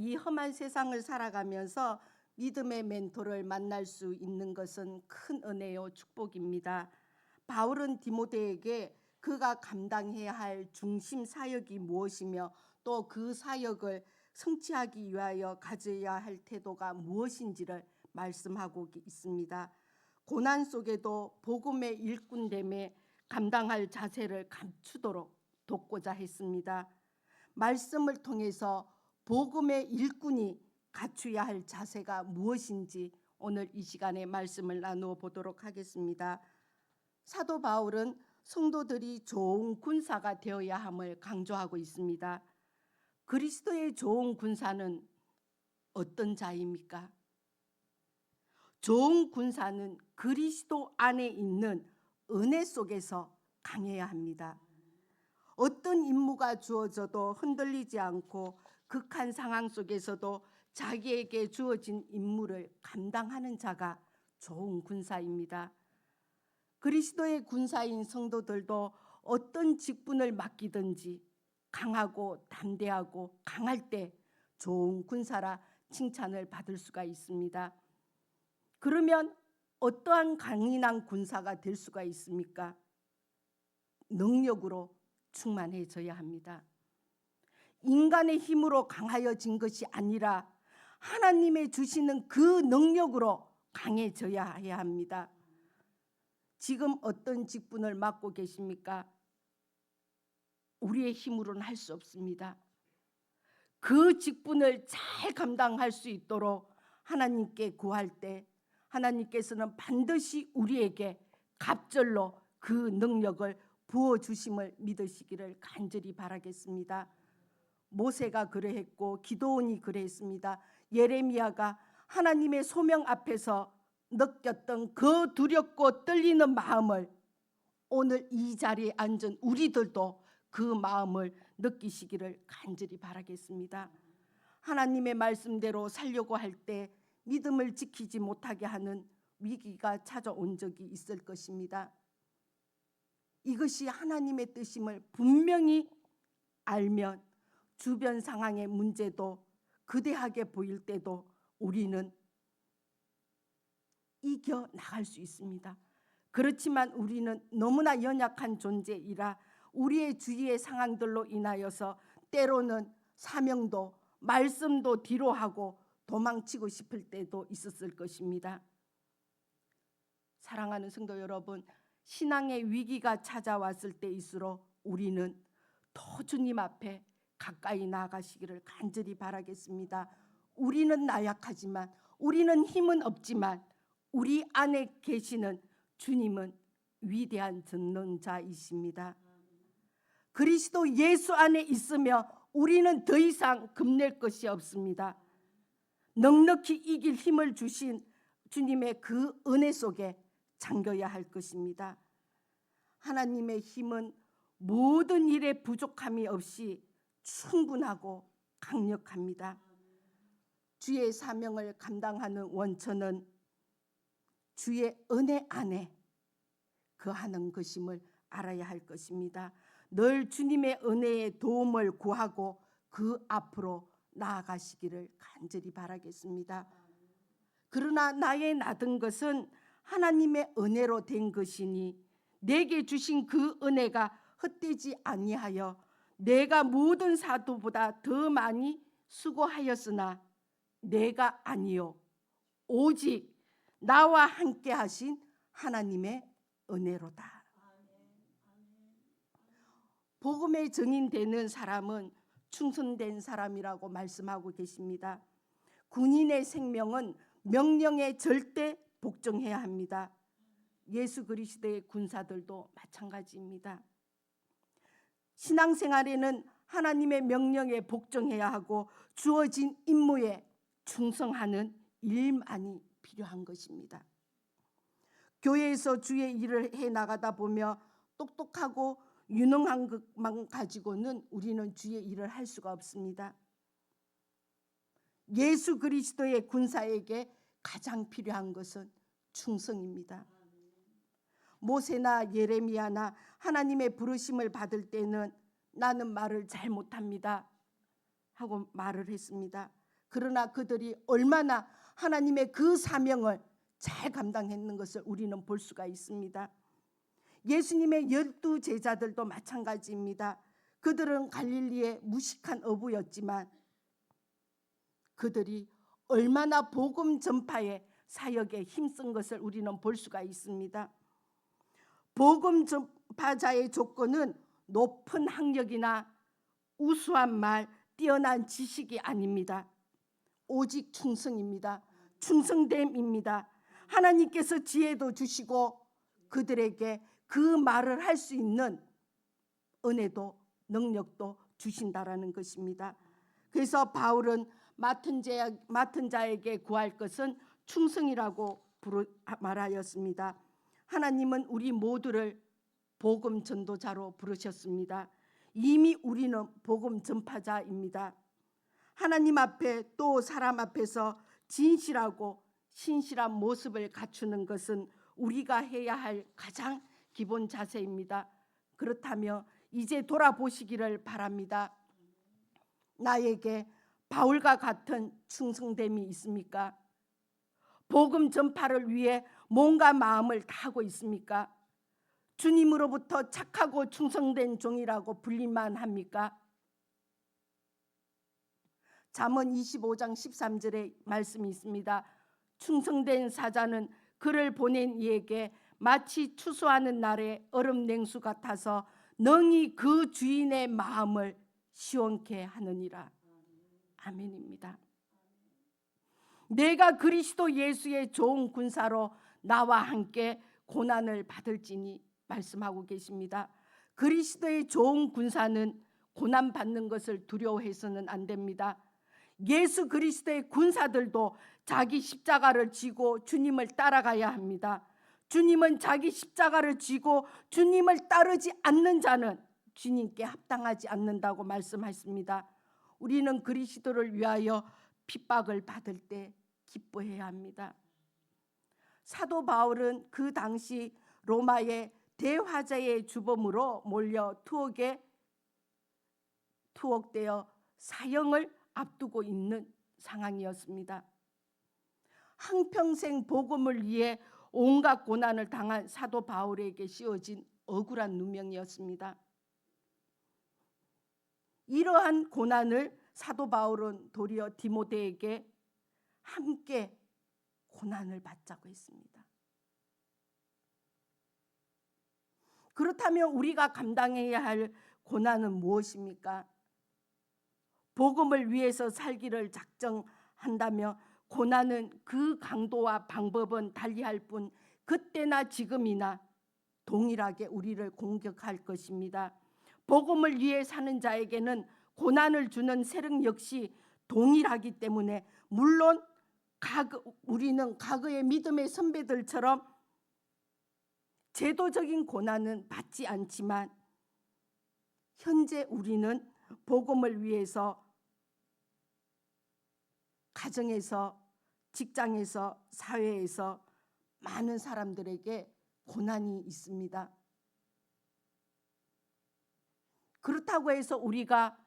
이 험한 세상을 살아가면서 믿음의 멘토를 만날 수 있는 것은 큰 은혜요 축복입니다. 바울은 디모데에게 그가 감당해야 할 중심 사역이 무엇이며 또 그 사역을 성취하기 위하여 가져야 할 태도가 무엇인지를 말씀하고 있습니다. 고난 속에도 복음의 일꾼됨에 감당할 자세를 감추도록 돕고자 했습니다. 말씀을 통해서 복음의 일꾼이 갖추어야 할 자세가 무엇인지 오늘 이 시간에 말씀을 나누어 보도록 하겠습니다. 사도 바울은 성도들이 좋은 군사가 되어야 함을 강조하고 있습니다. 그리스도의 좋은 군사는 어떤 자입니까? 좋은 군사는 그리스도 안에 있는 은혜 속에서 강해야 합니다. 어떤 임무가 주어져도 흔들리지 않고 극한 상황 속에서도 자기에게 주어진 임무를 감당하는 자가 좋은 군사입니다. 그리스도의 군사인 성도들도 어떤 직분을 맡기든지 강하고 담대하고 강할 때 좋은 군사라 칭찬을 받을 수가 있습니다. 그러면 어떠한 강인한 군사가 될 수가 있습니까? 능력으로 충만해져야 합니다. 인간의 힘으로 강하여진 것이 아니라 하나님의 주시는 그 능력으로 강해져야 해야 합니다. 지금 어떤 직분을 맡고 계십니까? 우리의 힘으로는 할 수 없습니다. 그 직분을 잘 감당할 수 있도록 하나님께 구할 때 하나님께서는 반드시 우리에게 갑절로 그 능력을 부어주심을 믿으시기를 간절히 바라겠습니다. 모세가 그러했고 기도온이 그러했습니다. 예레미야가 하나님의 소명 앞에서 느꼈던 그 두렵고 떨리는 마음을 오늘 이 자리에 앉은 우리들도 그 마음을 느끼시기를 간절히 바라겠습니다. 하나님의 말씀대로 살려고 할 때 믿음을 지키지 못하게 하는 위기가 찾아온 적이 있을 것입니다. 이것이 하나님의 뜻임을 분명히 알면 주변 상황의 문제도 거대하게 보일 때도 우리는 이겨나갈 수 있습니다. 그렇지만 우리는 너무나 연약한 존재이라 우리의 주위의 상황들로 인하여서 때로는 사명도 말씀도 뒤로 하고 도망치고 싶을 때도 있었을 것입니다. 사랑하는 성도 여러분, 신앙의 위기가 찾아왔을 때일수록 우리는 더 주님 앞에 가까이 나아가시기를 간절히 바라겠습니다. 우리는 나약하지만, 우리는 힘은 없지만 우리 안에 계시는 주님은 위대한 전능자이십니다. 그리스도 예수 안에 있으며 우리는 더 이상 겁낼 것이 없습니다. 넉넉히 이길 힘을 주신 주님의 그 은혜 속에 잠겨야 할 것입니다. 하나님의 힘은 모든 일에 부족함이 없이 충분하고 강력합니다. 주의 사명을 감당하는 원천은 주의 은혜 안에 거하는 것임을 알아야 할 것입니다. 늘 주님의 은혜의 도움을 구하고 그 앞으로 나아가시기를 간절히 바라겠습니다. 그러나 나의 나든 것은 하나님의 은혜로 된 것이니 내게 주신 그 은혜가 헛되지 아니하여 내가 모든 사도보다 더 많이 수고하였으나 내가 아니요 오직 나와 함께 하신 하나님의 은혜로다. 복음의 증인되는 사람은 충성된 사람이라고 말씀하고 계십니다. 군인의 생명은 명령에 절대 복종해야 합니다. 예수 그리스도의 군사들도 마찬가지입니다. 신앙생활에는 하나님의 명령에 복종해야 하고 주어진 임무에 충성하는 일만이 필요한 것입니다. 교회에서 주의 일을 해나가다 보며 똑똑하고 유능한 것만 가지고는 우리는 주의 일을 할 수가 없습니다. 예수 그리스도의 군사에게 가장 필요한 것은 충성입니다. 모세나 예레미야나 하나님의 부르심을 받을 때는 나는 말을 잘 못합니다 하고 말을 했습니다. 그러나 그들이 얼마나 하나님의 그 사명을 잘 감당했는 것을 우리는 볼 수가 있습니다. 예수님의 12 제자들도 마찬가지입니다. 그들은 갈릴리의 무식한 어부였지만 그들이 얼마나 복음 전파의 사역에 힘쓴 것을 우리는 볼 수가 있습니다. 복음 전파자의 조건은 높은 학력이나 우수한 말, 뛰어난 지식이 아닙니다. 오직 충성입니다. 충성됨입니다. 하나님께서 지혜도 주시고 그들에게 그 말을 할 수 있는 은혜도 능력도 주신다라는 것입니다. 그래서 바울은 맡은 자에게 구할 것은 충성이라고 말하였습니다. 하나님은 우리 모두를 복음 전도자로 부르셨습니다. 이미 우리는 복음 전파자입니다. 하나님 앞에 또 사람 앞에서 진실하고 신실한 모습을 갖추는 것은 우리가 해야 할 가장 기본 자세입니다. 그렇다면 이제 돌아보시기를 바랍니다. 나에게 바울과 같은 충성됨이 있습니까? 복음 전파를 위해 몸과 마음을 다하고 있습니까? 주님으로부터 착하고 충성된 종이라고 불릴만 합니까? 잠언 25장 13절에 말씀이 있습니다. 충성된 사자는 그를 보낸 이에게 마치 추수하는 날의 얼음 냉수 같아서 능히 그 주인의 마음을 시원케 하느니라. 아멘입니다. 내가 그리스도 예수의 좋은 군사로 나와 함께 고난을 받을지니 말씀하고 계십니다. 그리스도의 좋은 군사는 고난 받는 것을 두려워해서는 안 됩니다. 예수 그리스도의 군사들도 자기 십자가를 지고 주님을 따라가야 합니다. 주님은 자기 십자가를 지고 주님을 따르지 않는 자는 주님께 합당하지 않는다고 말씀하십니다. 우리는 그리스도를 위하여 핍박을 받을 때 기뻐해야 합니다. 사도 바울은 그 당시 로마의 대화자의 주범으로 몰려 투옥되어 사형을 앞두고 있는 상황이었습니다. 한평생 복음을 위해 온갖 고난을 당한 사도 바울에게 씌워진 억울한 누명이었습니다. 이러한 고난을 사도 바울은 도리어 디모데에게 함께 고난을 받자고 했습니다. 그렇다면 우리가 감당해야 할 고난은 무엇입니까? 복음을 위해서 살기를 작정한다면 고난은 그 강도와 방법은 달리할 뿐 그때나 지금이나 동일하게 우리를 공격할 것입니다. 복음을 위해 사는 자에게는 고난을 주는 세력 역시 동일하기 때문에 물론 우리는 과거의 믿음의 선배들처럼 제도적인 고난은 받지 않지만 현재 우리는 복음을 위해서 가정에서, 직장에서, 사회에서 많은 사람들에게 고난이 있습니다. 그렇다고 해서 우리가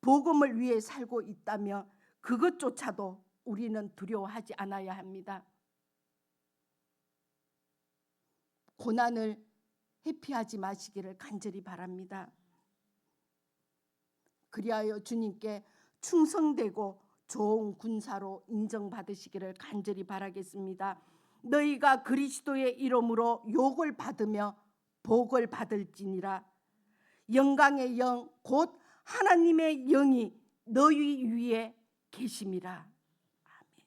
복음을 위해 살고 있다면 그것조차도 우리는 두려워하지 않아야 합니다. 고난을 회피하지 마시기를 간절히 바랍니다. 그리하여 주님께 충성되고 좋은 군사로 인정받으시기를 간절히 바라겠습니다. 너희가 그리스도의 이름으로 욕을 받으며 복을 받을지니라. 영광의 영 곧 하나님의 영이 너희 위에 계심이라. 아멘.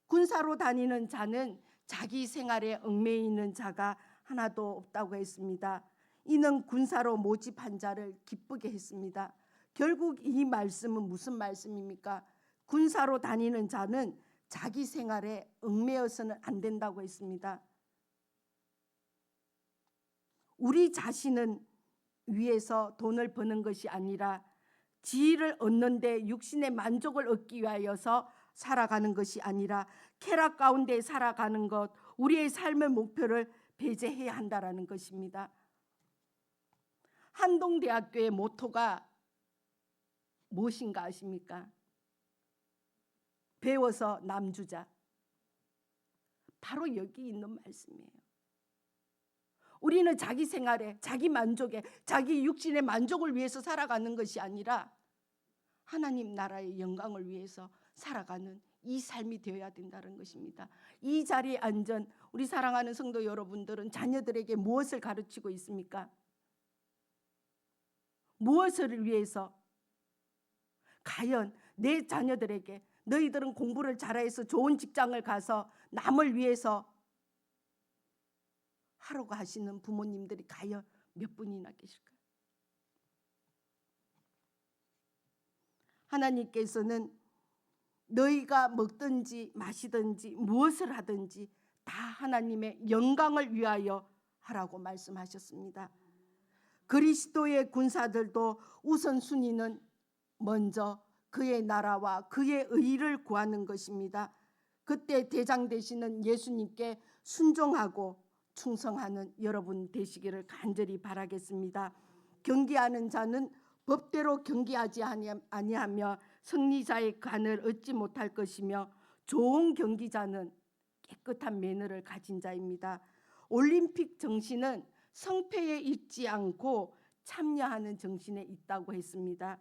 군사로 다니는 자는 자기 생활에 얽매여 있는 자가 하나도 없다고 했습니다. 이는 군사로 모집한 자를 기쁘게 했습니다. 결국 이 말씀은 무슨 말씀입니까? 군사로 다니는 자는 자기 생활에 얽매여서는 안 된다고 했습니다. 우리 자신은 위해서 돈을 버는 것이 아니라 지위를 얻는 데 육신의 만족을 얻기 위하여서 살아가는 것이 아니라 쾌락 가운데 살아가는 것, 우리의 삶의 목표를 배제해야 한다라는 것입니다. 한동대학교의 모토가 무엇인가 아십니까? 배워서 남주자. 바로 여기 있는 말씀이에요. 우리는 자기 생활에, 자기 만족에, 자기 육신의 만족을 위해서 살아가는 것이 아니라 하나님 나라의 영광을 위해서 살아가는 이 삶이 되어야 된다는 것입니다. 이 자리에 앉은 우리 사랑하는 성도 여러분들은 자녀들에게 무엇을 가르치고 있습니까? 무엇을 위해서? 과연 내 자녀들에게 너희들은 공부를 잘해서 좋은 직장을 가서 남을 위해서 하라고 하시는 부모님들이 과연 몇 분이나 계실까요? 하나님께서는 너희가 먹든지 마시든지 무엇을 하든지 다 하나님의 영광을 위하여 하라고 말씀하셨습니다. 그리스도의 군사들도 우선순위는 먼저 그의 나라와 그의 의를 구하는 것입니다. 그때 대장 되시는 예수님께 순종하고 충성하는 여러분 되시기를 간절히 바라겠습니다. 경계하는 자는 법대로 경계하지 아니하며 승리자의 관을 얻지 못할 것이며 좋은 경기자는 깨끗한 매너를 가진 자입니다. 올림픽 정신은 성패에 있지 않고 참여하는 정신에 있다고 했습니다.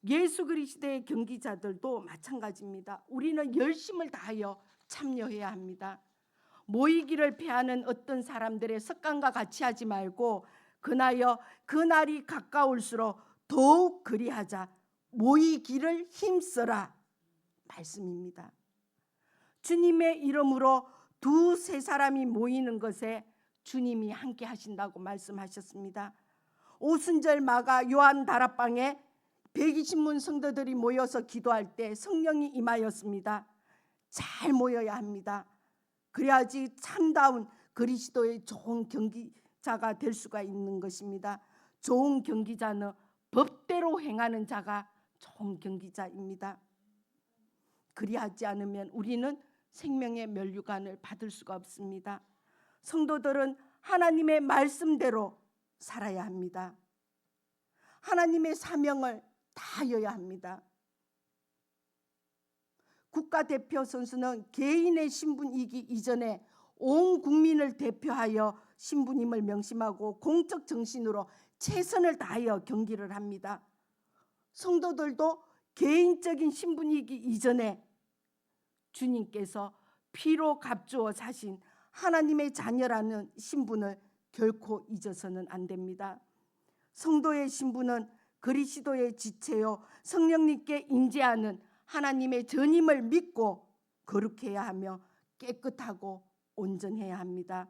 예수 그리스도의 경기자들도 마찬가지입니다. 우리는 열심을 다하여 참여해야 합니다. 모이기를 패하는 어떤 사람들의 습관과 같이 하지 말고 그나여 그날이 가까울수록 더욱 그리하자. 모이기를 힘써라 말씀입니다. 주님의 이름으로 두세 사람이 모이는 것에 주님이 함께 하신다고 말씀하셨습니다. 오순절 마가 요한 다락방에 120문 성도들이 모여서 기도할 때 성령이 임하였습니다. 잘 모여야 합니다. 그래야지 참다운 그리스도의 좋은 경기자가 될 수가 있는 것입니다. 좋은 경기자는 법대로 행하는 자가 좋은 경기자입니다. 그리하지 않으면 우리는 생명의 면류관을 받을 수가 없습니다. 성도들은 하나님의 말씀대로 살아야 합니다. 하나님의 사명을 다하여야 합니다. 국가대표 선수는 개인의 신분이기 이전에 온 국민을 대표하여 신부님을 명심하고 공적 정신으로 최선을 다하여 경기를 합니다. 성도들도 개인적인 신분이기 이전에 주님께서 피로 값주어 사신 하나님의 자녀라는 신분을 결코 잊어서는 안 됩니다. 성도의 신분은 그리스도의 지체요 성령님께 인재하는 하나님의 전임을 믿고 거룩해야 하며 깨끗하고 온전해야 합니다.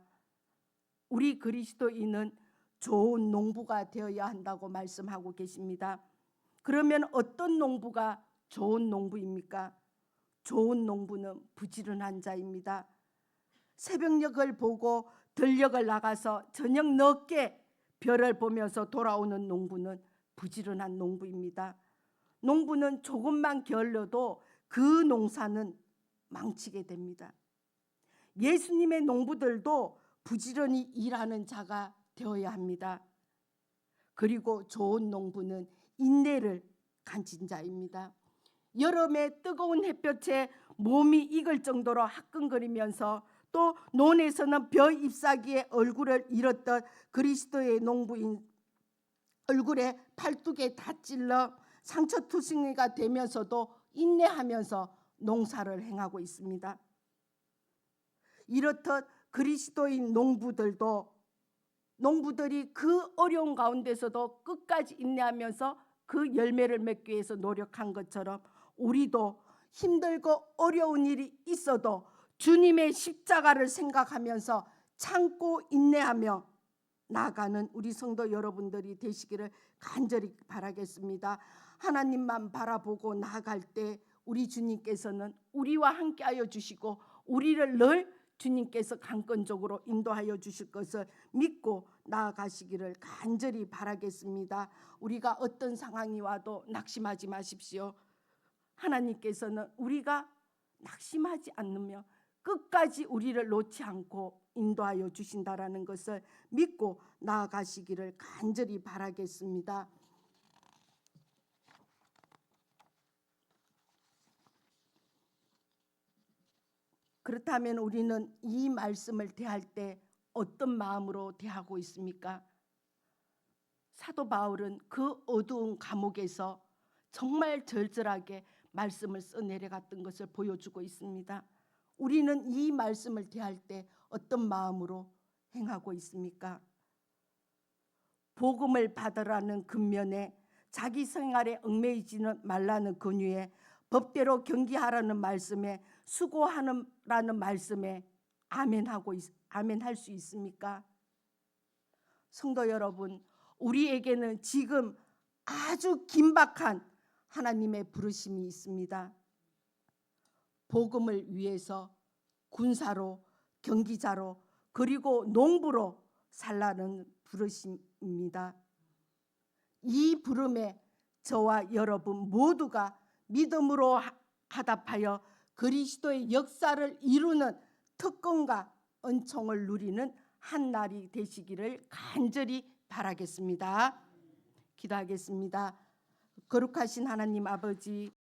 우리 그리스도인은 좋은 농부가 되어야 한다고 말씀하고 계십니다. 그러면 어떤 농부가 좋은 농부입니까? 좋은 농부는 부지런한 자입니다. 새벽녘을 보고 들녘을 나가서 저녁 늦게 별을 보면서 돌아오는 농부는 부지런한 농부입니다. 농부는 조금만 게을러도 그 농사는 망치게 됩니다. 예수님의 농부들도 부지런히 일하는 자가 되어야 합니다. 그리고 좋은 농부는 인내를 가진 자입니다. 여름에 뜨거운 햇볕에 몸이 익을 정도로 화끈거리면서 또 논에서는 벼 잎사귀에 얼굴을 잃었던 그리스도의 농부인 얼굴에 팔뚝에 다 찔러 상처투성이가 되면서도 인내하면서 농사를 행하고 있습니다. 이렇듯 그리스도인 농부들이 그 어려운 가운데서도 끝까지 인내하면서 그 열매를 맺기 위해서 노력한 것처럼 우리도 힘들고 어려운 일이 있어도 주님의 십자가를 생각하면서 참고 인내하며 나아가는 우리 성도 여러분들이 되시기를 간절히 바라겠습니다. 하나님만 바라보고 나아갈 때 우리 주님께서는 우리와 함께하여 주시고 우리를 늘 주님께서 강권적으로 인도하여 주실 것을 믿고 나아가시기를 간절히 바라겠습니다. 우리가 어떤 상황이 와도 낙심하지 마십시오. 하나님께서는 우리가 낙심하지 않으며 끝까지 우리를 놓지 않고 인도하여 주신다라는 것을 믿고 나아가시기를 간절히 바라겠습니다. 그렇다면 우리는 이 말씀을 대할 때 어떤 마음으로 대하고 있습니까? 사도 바울은 그 어두운 감옥에서 정말 절절하게 말씀을 써내려갔던 것을 보여주고 있습니다. 우리는 이 말씀을 대할 때 어떤 마음으로 행하고 있습니까? 복음을 받으라는 근면에 자기 생활에 얽매이지는 말라는 근유에 법대로 경기하라는 말씀에 수고하라는 말씀에 아멘할 수 있습니까? 성도 여러분, 우리에게는 지금 아주 긴박한 하나님의 부르심이 있습니다. 복음을 위해서 군사로, 경기자로, 그리고 농부로 살라는 부르심입니다. 이 부름에 저와 여러분 모두가 믿음으로 화답하여 그리스도의 역사를 이루는 특권과 은총을 누리는 한 날이 되시기를 간절히 바라겠습니다. 기도하겠습니다. 거룩하신 하나님 아버지,